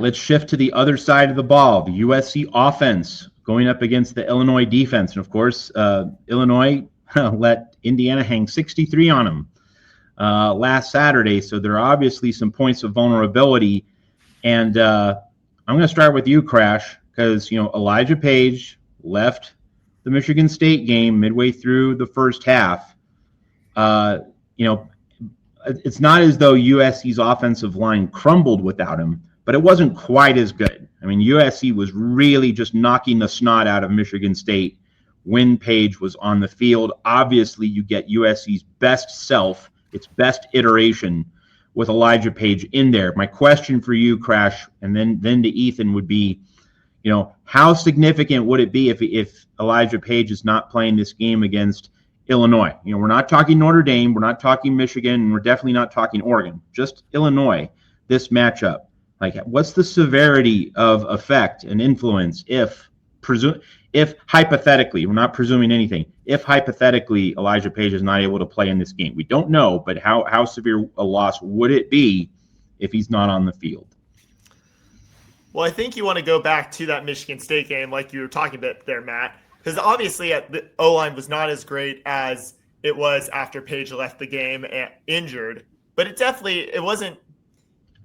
Let's shift to the other side of the ball, the USC offense going up against the Illinois defense. And of course, Illinois let Indiana hang 63 on them last Saturday. So there are obviously some points of vulnerability. And I'm going to start with you, Crash, because, Elijah Page left the Michigan State game midway through the first half. It's not as though USC's offensive line crumbled without him, but it wasn't quite as good. I mean, USC was really just knocking the snot out of Michigan State when Page was on the field. Obviously, you get USC's best self, its best iteration with Elijah Page in there. My question for you, Crash, and then to Ethan would be, how significant would it be if Elijah Page is not playing this game against Illinois? We're not talking Notre Dame, we're not talking Michigan, and we're definitely not talking Oregon, just Illinois, this matchup. Like, what's the severity of effect and influence if hypothetically, we're not presuming anything, if hypothetically Elijah Page is not able to play in this game? We don't know, but how severe a loss would it be if he's not on the field? Well, I think you want to go back to that Michigan State game like you were talking about there, Matt, because obviously the O-line was not as great as it was after Page left the game injured, but it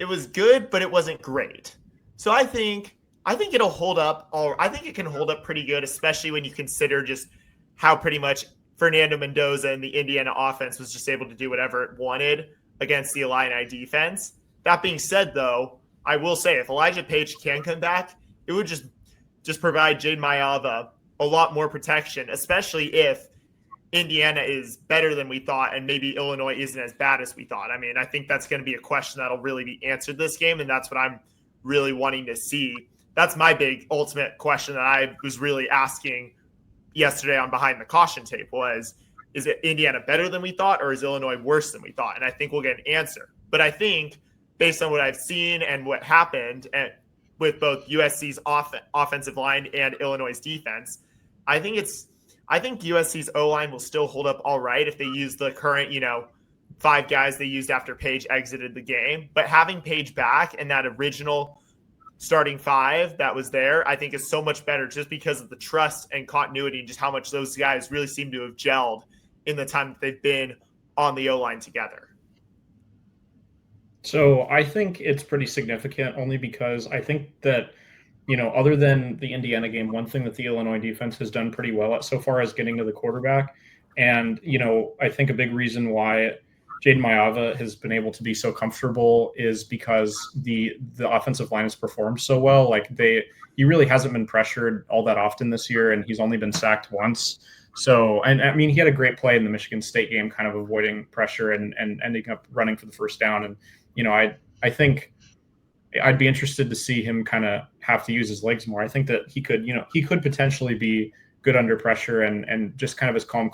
was good, but it wasn't great. So I think it'll hold up. I think it can hold up pretty good, especially when you consider just how pretty much Fernando Mendoza and the Indiana offense was just able to do whatever it wanted against the Illini defense. That being said, though, I will say if Elijah Page can come back, it would just provide Jaden Maiava a lot more protection, especially if Indiana is better than we thought and maybe Illinois isn't as bad as we thought. I mean, I think that's going to be a question that'll really be answered this game, and that's what I'm really wanting to see. That's my big ultimate question that I was really asking yesterday on Behind the Caution tape was, is it Indiana better than we thought or is Illinois worse than we thought? And I think we'll get an answer. But I think based on what I've seen and what happened with both USC's offensive line and Illinois' defense, I think USC's O-line will still hold up all right if they use the current, 5 guys they used after Page exited the game. But having Page back and that original starting 5 that was there, I think is so much better just because of the trust and continuity and just how much those guys really seem to have gelled in the time that they've been on the O-line together. So I think it's pretty significant only because I think that, other than the Indiana game, one thing that the Illinois defense has done pretty well at so far is getting to the quarterback. And, I think a big reason why Jaden Maiava has been able to be so comfortable is because the offensive line has performed so well. Like he really hasn't been pressured all that often this year, and he's only been sacked once. So, and I mean, he had a great play in the Michigan State game, kind of avoiding pressure and ending up running for the first down. And, I think I'd be interested to see him kind of have to use his legs more. I think that he could potentially be good under pressure and just kind of his calm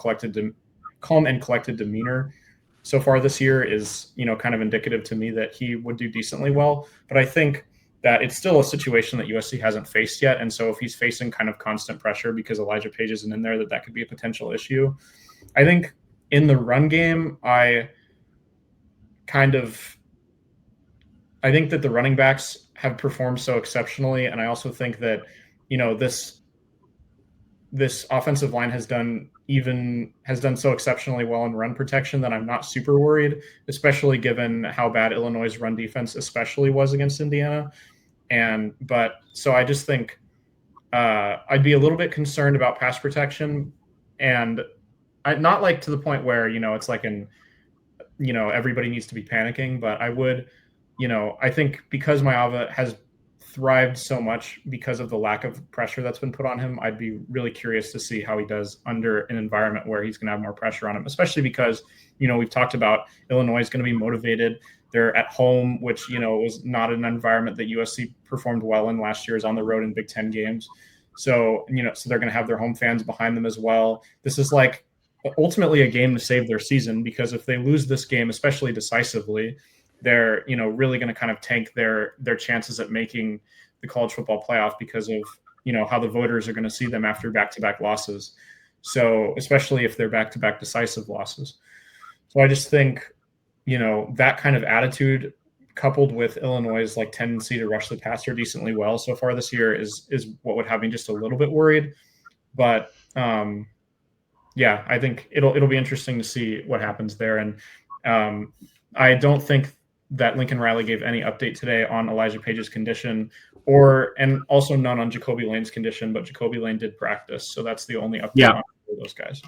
and collected demeanor so far this year is, kind of indicative to me that he would do decently well. But I think that it's still a situation that USC hasn't faced yet. And so if he's facing kind of constant pressure because Elijah Page isn't in there, that could be a potential issue. I think in the run game, I think that the running backs have performed so exceptionally. And I also think that, this offensive line has done so exceptionally well in run protection that I'm not super worried, especially given how bad Illinois' run defense especially was against Indiana. So I just think I'd be a little bit concerned about pass protection, and not like to the point where, it's like everybody needs to be panicking, but I would, I think because Maiava has thrived so much because of the lack of pressure that's been put on him, I'd be really curious to see how he does under an environment where he's going to have more pressure on him, especially because, we've talked about Illinois is going to be motivated. They're at home, which, was not an environment that USC performed well in last year, is on the road in Big Ten games. So, so they're going to have their home fans behind them as well. This is like ultimately a game to save their season, because if they lose this game, especially decisively, they're, really going to kind of tank their chances at making the college football playoff because of, how the voters are going to see them after back-to-back losses. So especially if they're back-to-back decisive losses. So I just think, that kind of attitude coupled with Illinois' like tendency to rush the passer decently well so far this year is what would have me just a little bit worried. But yeah, I think it'll be interesting to see what happens there. And I don't think that Lincoln Riley gave any update today on Elijah Page's condition, and also none on Jacobe Lane's condition, but Jacobe Lane did practice, so that's the only update on those guys.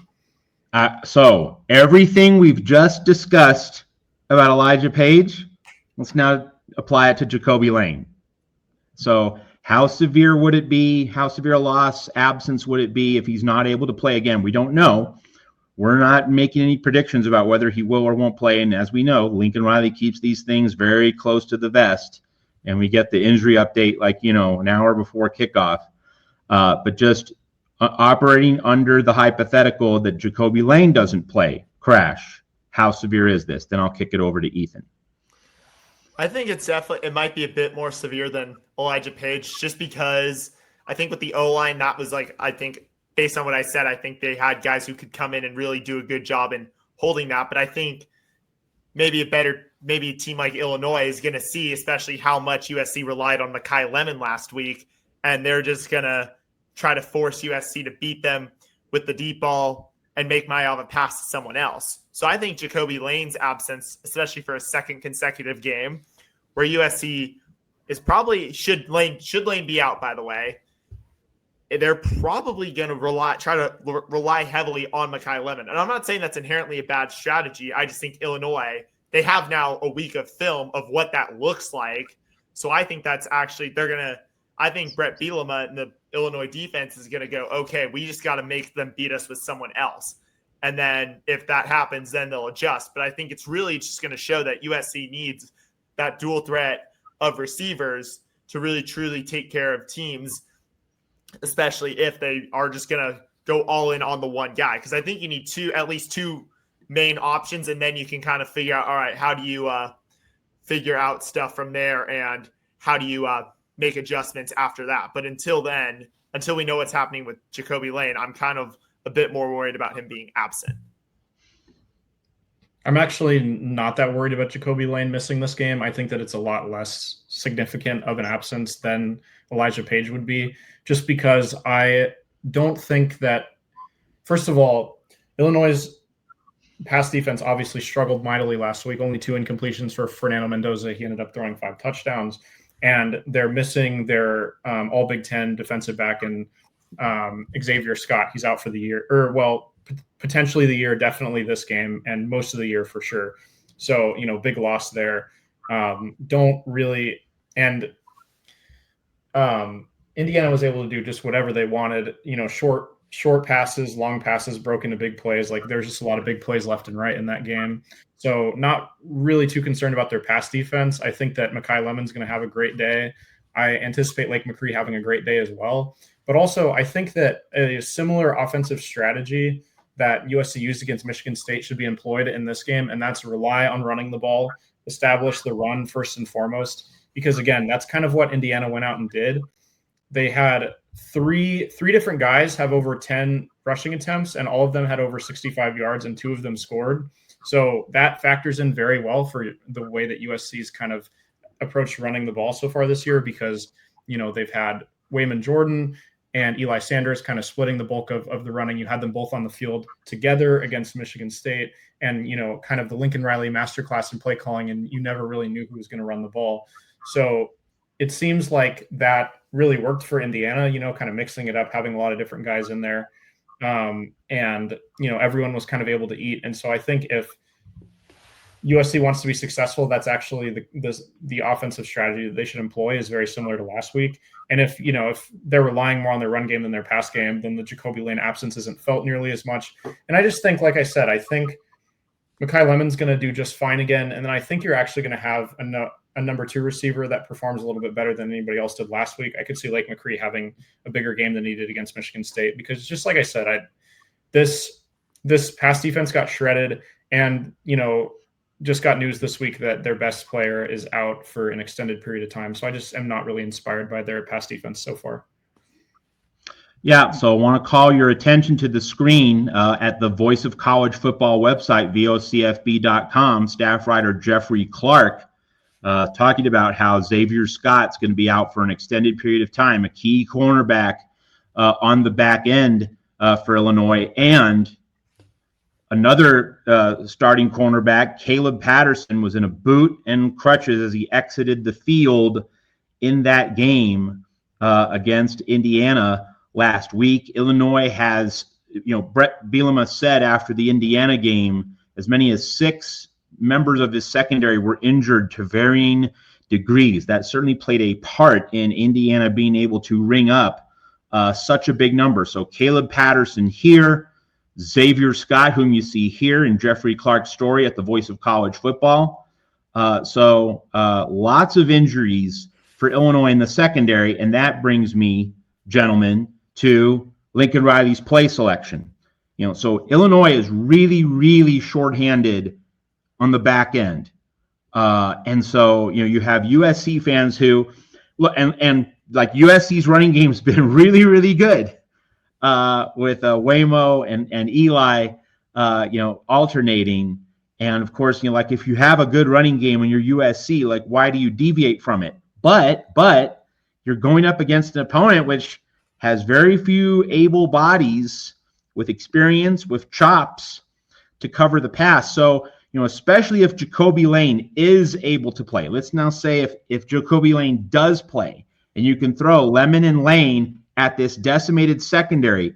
So everything we've just discussed about Elijah Page, let's now apply it to Jacobe Lane. So how severe would it be? How severe a loss, absence would it be if he's not able to play again? We don't know. We're not making any predictions about whether he will or won't play. And as we know, Lincoln Riley keeps these things very close to the vest. And we get the injury update an hour before kickoff. But just operating under the hypothetical that Jacobe Lane doesn't play, crash, how severe is this? Then I'll kick it over to Ethan. I think it might be a bit more severe than Elijah Page, just because I think with the O-line, that was I think based on what I said, I think they had guys who could come in and really do a good job in holding that. But I think maybe a team like Illinois is going to see, especially how much USC relied on Makai Lemon last week, and they're just going to try to force USC to beat them with the deep ball and make Mayava pass to someone else. So I think Jacobe Lane's absence, especially for a second consecutive game, where USC is probably should Lane be out, by the way, they're probably going to try to rely heavily on Makai Lemon. And I'm not saying that's inherently a bad strategy. I just think Illinois, they have now a week of film of what that looks like. So I think that's actually, I think Brett Bielema and the Illinois defense is going to go, okay, we just got to make them beat us with someone else. And then if that happens, then they'll adjust. But I think it's really just going to show that USC needs that dual threat of receivers to really truly take care of teams, especially if they are just going to go all in on the one guy. Because I think you need at least two main options, and then you can kind of figure out, all right, how do you figure out stuff from there, and how do you make adjustments after that. But until we know what's happening with Jacobe Lane, I'm kind of a bit more worried about him being absent. I'm actually not that worried about Jacobe Lane missing this game. I think that it's a lot less significant of an absence than Elijah Page would be, just because I don't think that, first of all, Illinois' pass defense obviously struggled mightily last week. Only 2 incompletions for Fernando Mendoza. He ended up throwing 5 touchdowns. And they're missing their all Big Ten defensive back in Xavier Scott. He's out for the year, potentially the year, definitely this game, and most of the year for sure. So, big loss there. Don't really, and Indiana was able to do just whatever they wanted, short passes, long passes, broke into big plays. There's just a lot of big plays left and right in that game. So not really too concerned about their pass defense. I think that Makai Lemon's going to have a great day. I anticipate Lake McCree having a great day as well. But also, I think that a similar offensive strategy that USC used against Michigan State should be employed in this game, and that's rely on running the ball, establish the run first and foremost, because, again, that's kind of what Indiana went out and did. They had three different guys have over 10 rushing attempts, and all of them had over 65 yards, and 2 of them scored. So that factors in very well for the way that USC's kind of approached running the ball so far this year, because, they've had Wayman Jordan and Eli Sanders kind of splitting the bulk of the running. You had them both on the field together against Michigan State, and, kind of the Lincoln Riley masterclass in play calling, and you never really knew who was going to run the ball. So it seems like that really worked for Indiana, kind of mixing it up, having a lot of different guys in there. And, everyone was kind of able to eat. And so I think if USC wants to be successful, that's actually the offensive strategy that they should employ is very similar to last week. And if they're relying more on their run game than their pass game, then the Jacobe Lane absence isn't felt nearly as much. And I just think, like I said, I think Makai Lemon's going to do just fine again. And then I think you're actually going to have a number 2 receiver that performs a little bit better than anybody else did last week. I could see Lake McCree having a bigger game than he did against Michigan State, because just like I said, this pass defense got shredded, and, just got news this week that their best player is out for an extended period of time. So I just am not really inspired by their pass defense so far. Yeah, so I want to call your attention to the screen at the Voice of College Football website, vocfb.com. Staff writer Jeffrey Clark talking about how Xavier Scott's going to be out for an extended period of time, a key cornerback on the back end for Illinois, and another starting cornerback, Caleb Patterson, was in a boot and crutches as he exited the field in that game against Indiana last week. Illinois has, Brett Bielema said after the Indiana game, as many as 6 members of his secondary were injured to varying degrees. That certainly played a part in Indiana being able to ring up such a big number. So Caleb Patterson here, Xavier Scott, whom you see here in Jeffrey Clark's story at the Voice of College Football. So lots of injuries for Illinois in the secondary, and that brings me, gentlemen, to Lincoln Riley's play selection. So Illinois is really, really shorthanded on the back end. And so, you have USC fans who look, and like USC's running game's been really, really good with Waymo and Eli, alternating. And of course, like if you have a good running game and you're USC, like why do you deviate from it? But you're going up against an opponent which has very few able bodies with experience, with chops to cover the pass. So, especially if Jacobe Lane is able to play. Let's now say if Jacobe Lane does play, and you can throw Lemon and Lane at this decimated secondary.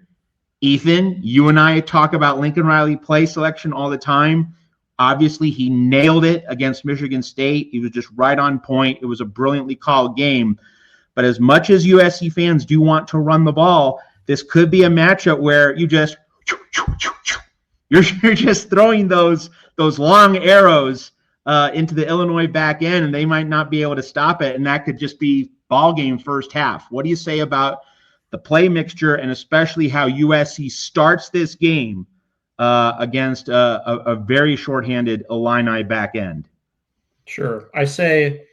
Ethan, you and I talk about Lincoln Riley play selection all the time. Obviously, he nailed it against Michigan State. He was just right on point. It was a brilliantly called game. But as much as USC fans do want to run the ball, this could be a matchup where you're just throwing those long arrows into the Illinois back end, and they might not be able to stop it, and that could just be ball game first half. What do you say about the play mixture, and especially how USC starts this game against a very shorthanded Illini back end? Sure. I say,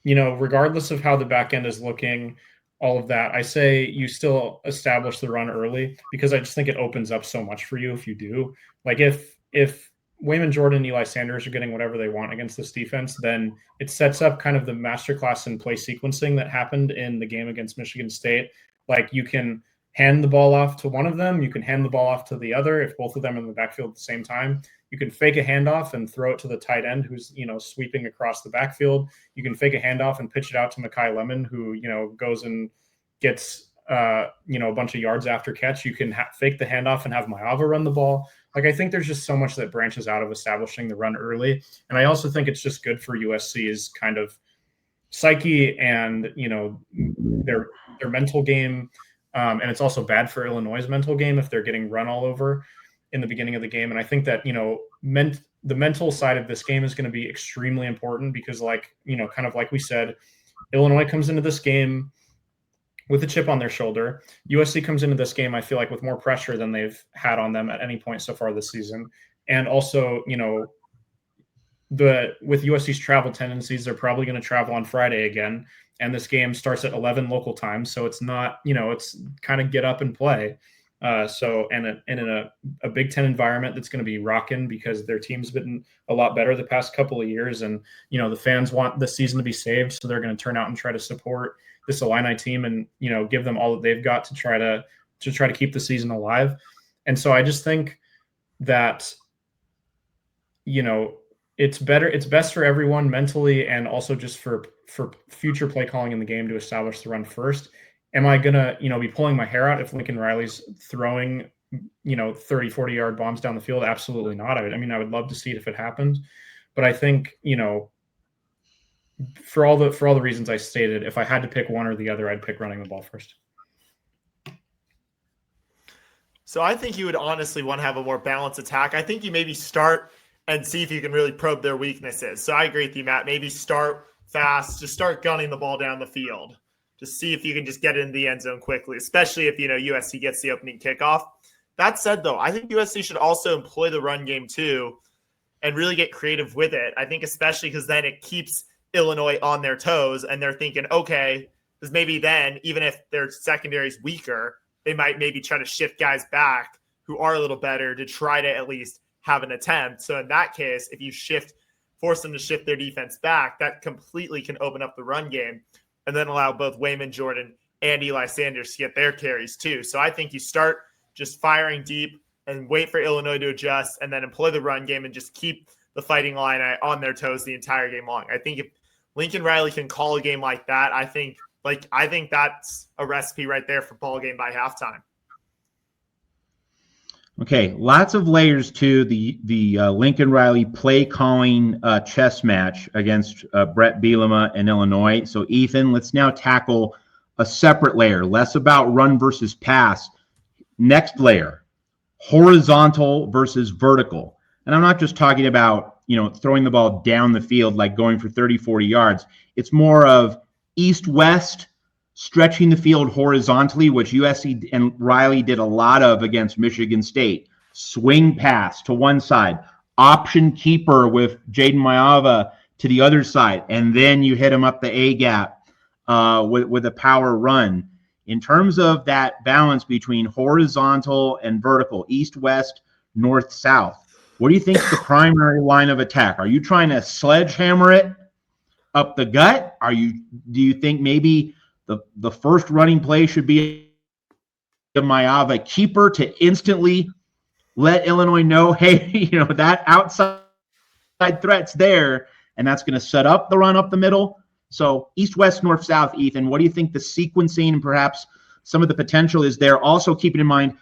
regardless of how the back end is looking, all of that, I say you still establish the run early, because I just think it opens up so much for you if you do. Like if Wayman Jordan and Eli Sanders are getting whatever they want against this defense, then it sets up kind of the masterclass in play sequencing that happened in the game against Michigan State. Like you can hand the ball off to one of them, you can hand the ball off to the other if both of them are in the backfield at the same time. You can fake a handoff and throw it to the tight end who's, sweeping across the backfield. You can fake a handoff and pitch it out to Mekhi Lemon, who, goes and gets, a bunch of yards after catch. You can fake the handoff and have Maava run the ball. Like, I think there's just so much that branches out of establishing the run early. And I also think it's just good for USC's kind of psyche and, their mental game. And it's also bad for Illinois' mental game if they're getting run all over in the beginning of the game. And I think that, the mental side of this game is going to be extremely important because, kind of like we said, Illinois comes into this game with a chip on their shoulder. USC comes into this game, I feel like, with more pressure than they've had on them at any point so far this season. And also, with USC's travel tendencies, they're probably going to travel on Friday again. And this game starts at 11 local time. So it's not, it's kind of get up and play. And in a Big Ten environment that's going to be rocking because their team's been a lot better the past couple of years. And, the fans want this season to be saved. So they're going to turn out and try to support this Illini team and, give them all that they've got to try to keep the season alive. And so I just think that, it's best for everyone mentally and also just for future play calling in the game to establish the run first. Am I going to, be pulling my hair out if Lincoln Riley's throwing, 30, 40-yard bombs down the field? Absolutely not. I would love to see it if it happened. But I think, for all the reasons I stated, if I had to pick one or the other, I'd pick running the ball first. So I think you would honestly want to have a more balanced attack. I think you maybe start and see if you can really probe their weaknesses. So I agree with you, Matt. Maybe start fast, just start gunning the ball down the field. Just see if you can just get it in the end zone quickly, especially if, USC gets the opening kickoff. That said, though, I think USC should also employ the run game too and really get creative with it. I think especially because then it keeps Illinois on their toes and they're thinking, okay, because maybe then, even if their secondary is weaker, they might maybe try to shift guys back who are a little better to try to at least have an attempt. So in that case, if you shift force them to shift their defense back, that completely can open up the run game and then allow both Wayman Jordan and Eli Sanders to get their carries too. So I think you start just firing deep and wait for Illinois to adjust and then employ the run game and just keep the Fighting Illini on their toes the entire game long. I think if Lincoln Riley can call a game like that, I think that's a recipe right there for ball game by halftime. Okay, lots of layers to the Lincoln Riley play calling chess match against Brett Bielema and Illinois. So Ethan, let's now tackle a separate layer, less about run versus pass. Next layer, horizontal versus vertical. And I'm not just talking about, throwing the ball down the field, like going for 30, 40 yards. It's more of east-west, stretching the field horizontally, which USC and Riley did a lot of against Michigan State. Swing pass to one side, option keeper with Jaden Mayava to the other side, and then you hit him up the A-gap with a power run. In terms of that balance between horizontal and vertical, east-west, north-south, what do you think is the primary line of attack? Are you trying to sledgehammer it up the gut? Do you think maybe the first running play should be a Mayava keeper to instantly let Illinois know, hey, that outside threat's there, and that's going to set up the run up the middle? So east, west, north, south, Ethan, what do you think the sequencing and perhaps some of the potential is there? Also keeping in mind,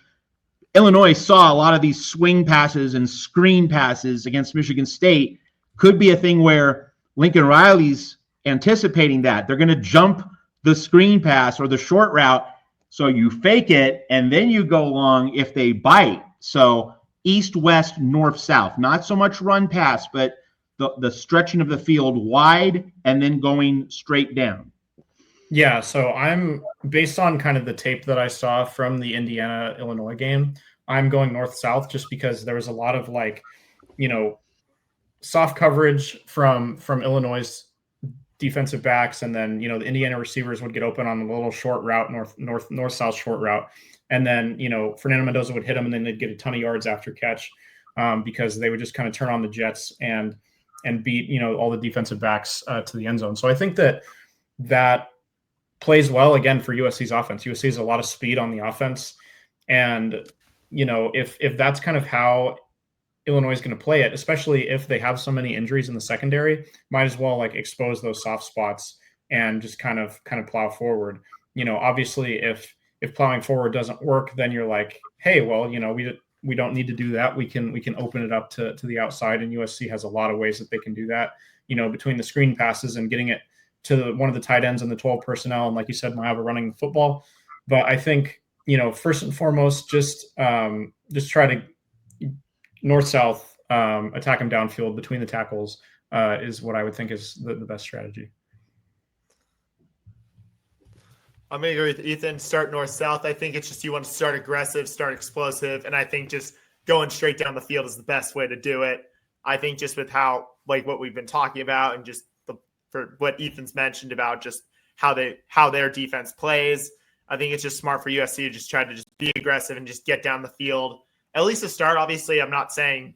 Illinois saw a lot of these swing passes and screen passes against Michigan State. Could be a thing where Lincoln Riley's anticipating that. They're going to jump the screen pass or the short route, so you fake it, and then you go long if they bite. So east, west, north, south. Not so much run pass, but the stretching of the field wide and then going straight down. Yeah, so I'm based on kind of the tape that I saw from the Indiana-Illinois game, I'm going north-south just because there was a lot of soft coverage from Illinois' defensive backs, and then the Indiana receivers would get open on a little short route, north-south short route, and then Fernando Mendoza would hit them, and then they'd get a ton of yards after catch because they would just kind of turn on the jets and beat all the defensive backs to the end zone. So I think that plays well again for USC's offense. USC has a lot of speed on the offense, and if that's kind of how Illinois is going to play it, especially if they have so many injuries in the secondary, might as well expose those soft spots and just kind of plow forward. Obviously if plowing forward doesn't work, then you're like, hey, well, we don't need to do that. We can open it up to the outside, and USC has a lot of ways that they can do that. Between the screen passes and getting it to one of the tight ends and the 12 personnel, and like you said, Mayava running the football. But I think first and foremost, just try to north-south, attack them downfield between the tackles is what I would think is the best strategy. I'm going to agree with Ethan. Start north-south. I think it's just you want to start aggressive, start explosive, and I think just going straight down the field is the best way to do it. I think just with how, what we've been talking about and just for what Ethan's mentioned about just how their defense plays, I think it's just smart for USC to just try to just be aggressive and just get down the field. At least to start, obviously, I'm not saying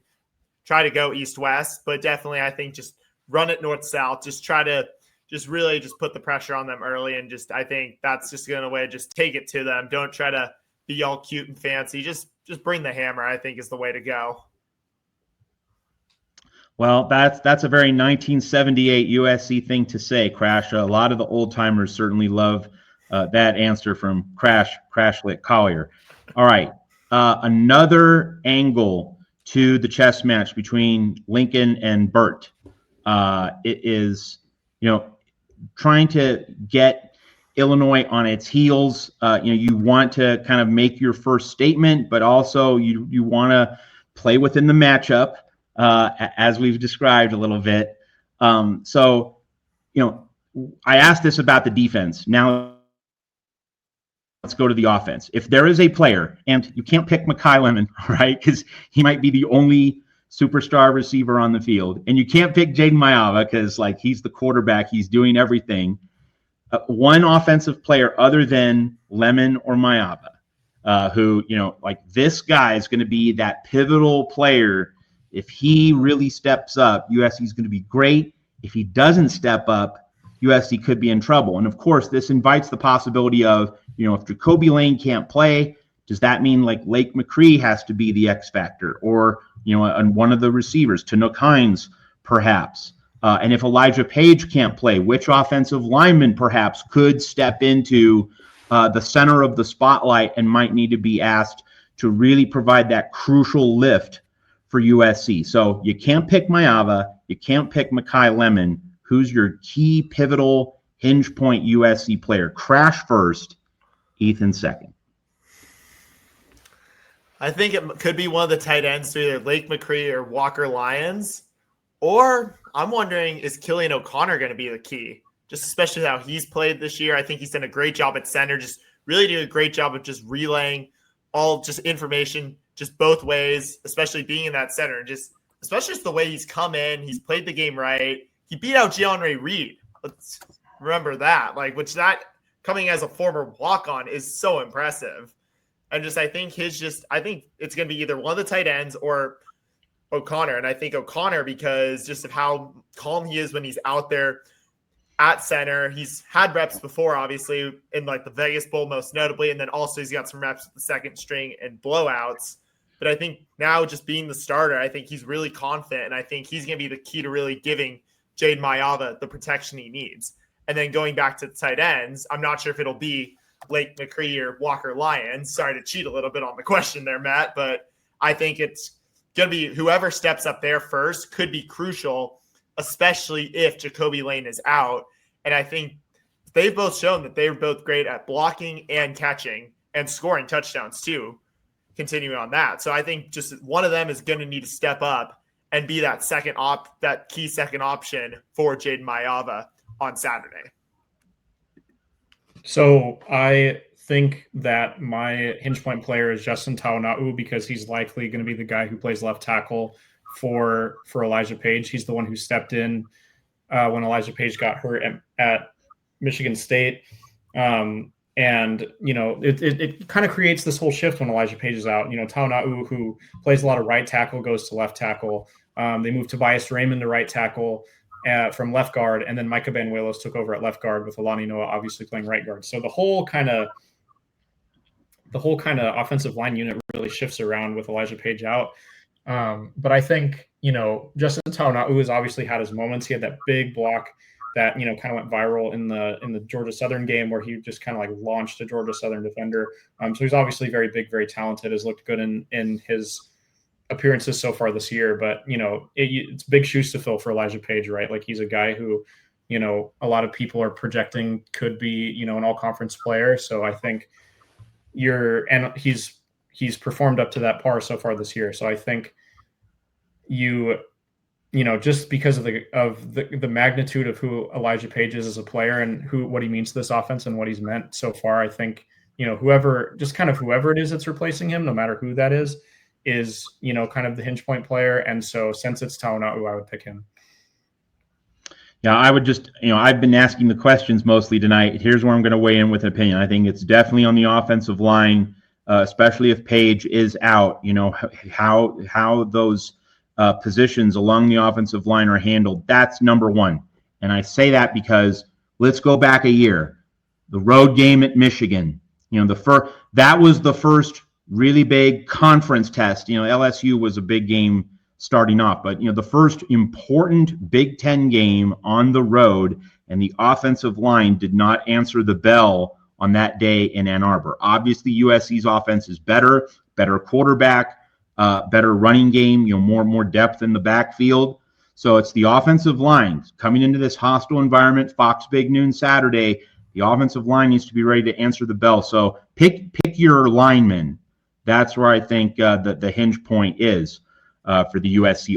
try to go east-west, but definitely I think just run it north-south. Just try to just really just put the pressure on them early, and just I think that's just going to just take it to them. Don't try to be all cute and fancy. Just bring the hammer, I think, is the way to go. Well, that's a very 1978 USC thing to say, Crash. A lot of the old-timers certainly love that answer from Crashlet Collier. All right. Another angle to the chess match between Lincoln and Burt. It is, trying to get Illinois on its heels. You want to kind of make your first statement, but also you want to play within the matchup, as we've described a little bit. So, I asked this about the defense. Now, let's go to the offense. If there is a player, and you can't pick Mekhi Lemon, right, because he might be the only superstar receiver on the field, and you can't pick Jaden Mayava because, he's the quarterback. He's doing everything. One offensive player other than Lemon or Mayava, who, this guy is going to be that pivotal player If he really steps up, USC is going to be great. If he doesn't step up, USC could be in trouble. And of course, this invites the possibility of, if Jacobe Lane can't play, does that mean like Lake McCree has to be the X factor, or and one of the receivers, Tanook Hines, perhaps? And if Elijah Page can't play, which offensive lineman perhaps could step into the center of the spotlight and might need to be asked to really provide that crucial lift for USC? So you can't pick Maava, you can't pick Makai Lemon. Who's your key pivotal hinge point USC player? Crash first, Ethan second. I think it could be one of the tight ends to either Lake McCree or Walker Lyons. Or I'm wondering, is Killian O'Connor going to be the key? Just especially how he's played this year. I think he's done a great job at center, just really doing a great job of just relaying all just information just both ways, especially being in that center. Just especially just the way he's come in. He's played the game right. He beat out Jean-Ray Reed. Let's remember that. Which that coming as a former walk-on is so impressive. And I think it's going to be either one of the tight ends or O'Connor. And I think O'Connor, because just of how calm he is when he's out there at center. He's had reps before, obviously, in the Vegas Bowl most notably. And then also he's got some reps with the second string and blowouts. But I think now just being the starter, I think he's really confident. And I think he's going to be the key to really giving Jade Maava the protection he needs. And then going back to the tight ends, I'm not sure if it'll be Lake McCree or Walker Lyons. Sorry to cheat a little bit on the question there, Matt, but I think it's going to be whoever steps up there first could be crucial, especially if Jacobe Lane is out. And I think they've both shown that they're both great at blocking and catching and scoring touchdowns too, continuing on that. So I think just one of them is going to need to step up and be that key second option for Jaden Maava on Saturday. So I think that my hinge point player is Justin Taona'u because he's likely going to be the guy who plays left tackle for Elijah Page. He's the one who stepped in when Elijah Page got hurt at Michigan State. And, it kind of creates this whole shift when Elijah Page is out. Taona'u, who plays a lot of right tackle, goes to left tackle. They moved Tobias Raymond to right tackle from left guard, and then Micah Banuelos took over at left guard with Alani Noah obviously playing right guard. So the whole kind of offensive line unit really shifts around with Elijah Page out. But I think, Justin Taona'u has obviously had his moments. He had that big block that, kind of went viral in the Georgia Southern game where he just kind of launched a Georgia Southern defender. So he's obviously very big, very talented, has looked good in his appearances so far this year, but it's big shoes to fill for Elijah Page, right? He's a guy who, a lot of people are projecting could be, an all-conference player. So I think he's performed up to that par so far this year. So I think just because of the magnitude of who Elijah Page is as a player and what he means to this offense and what he's meant so far, I think, whoever it is that's replacing him, no matter who that is kind of the hinge point player. And so since it's Taona'u, I would pick him. Yeah, I would just, I've been asking the questions mostly tonight. Here's where I'm going to weigh in with an opinion. I think it's definitely on the offensive line, especially if Page is out, how those positions along the offensive line are handled. That's number one. And I say that because let's go back a year. The road game at Michigan, that was the first really big conference test. LSU was a big game starting off, but the first important Big Ten game on the road, and the offensive line did not answer the bell on that day in Ann Arbor. Obviously, USC's offense is better quarterback, better running game, more depth in the backfield. So it's the offensive line coming into this hostile environment. Fox Big Noon Saturday. The offensive line needs to be ready to answer the bell. So pick your linemen. That's where I think the hinge point is for the USC